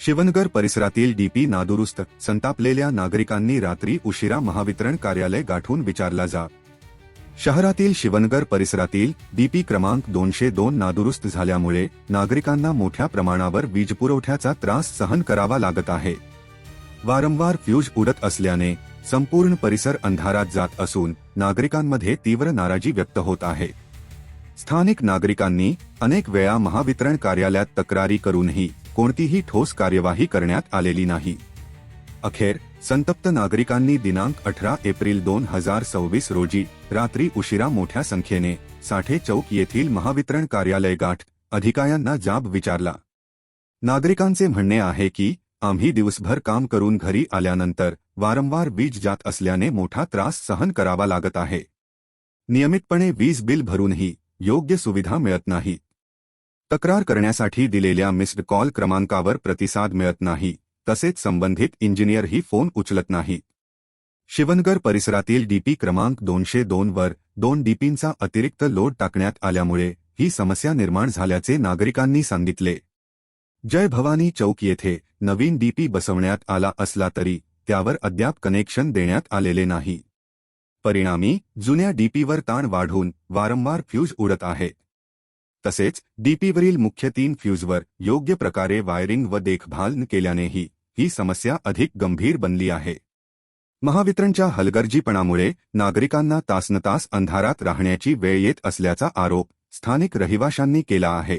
शिवनगर परिसरातील डीपी नादुरुस्त, संतापलेल्या नागरिकांनी रात्री उशिरा महावितरण कार्यालय गाठून विचारला जा. शहरातील शिवनगर परिसरातील डीपी क्रमांक 202 नादुरुस्त झाल्यामुळे नागरिकांना मोठ्या प्रमाणावर वीजपुरवठ्याचा त्रास सहन करावा लागत आहे. वारंवार फ्यूज उडत असल्याने संपूर्ण परिसर अंधारात जात असून नागरिकांमध्ये तीव्र नाराजी व्यक्त होत आहे. स्थानिक नागरिकांनी अनेक वेळा महावितरण कार्यालयात तक्रारी करूनही कोणतीही ठोस कार्यवाही करण्यात आलेली नाही. अखेर संतप्त नागरिकांनी दिनांक 18 एप्रिल 2026 रोजी रात्री उशिरा मोठ्या संख्येने साठे चौक येथील महावितरण कार्यालय गाठ अधिकाऱ्यांना जाब विचारला. नागरिकांचे म्हणणे आहे की आम्ही दिवसभर काम करून घरी आल्यानंतर वारंवार वीज जात असल्याने मोठा त्रास सहन करावा लागत आहे. नियमितपणे वीज बिल भरूनही योग्य सुविधा मिळत नाही. तक्रार करण्यासाठी दिलेल्या मिस्ड कॉल क्रमांकावर प्रतिसाद मिळत नाही, तसेच संबंधित इंजिनियरही फोन उचलत नाहीत. शिवनगर परिसरातील डीपी क्रमांक 202 वर 2 डीपींचा अतिरिक्त लोड टाकण्यात आल्यामुळे ही समस्या निर्माण झाल्याचे नागरिकांनी सांगितले. जय भवानी चौक येथे नवीन डीपी बसवण्यात आला असला तरी त्यावर अद्याप कनेक्शन देण्यात आलेले नाही. परिणामी जुन्या डीपीवर ताण वाढून वारंवार फ्यूज उडत आहेत. तसेच डीपीवरील मुख्य 3 फ्यूजवर योग्य प्रकारे वायरिंग व देखभाल न केल्यानेही ही समस्या अधिक गंभीर बनली आहे. महावितरणच्या हलगर्जीपणामुळे नागरिकांना तासनतास अंधारात राहण्याची वेळ येत असल्याचा आरोप स्थानिक रहिवाशांनी केला आहे.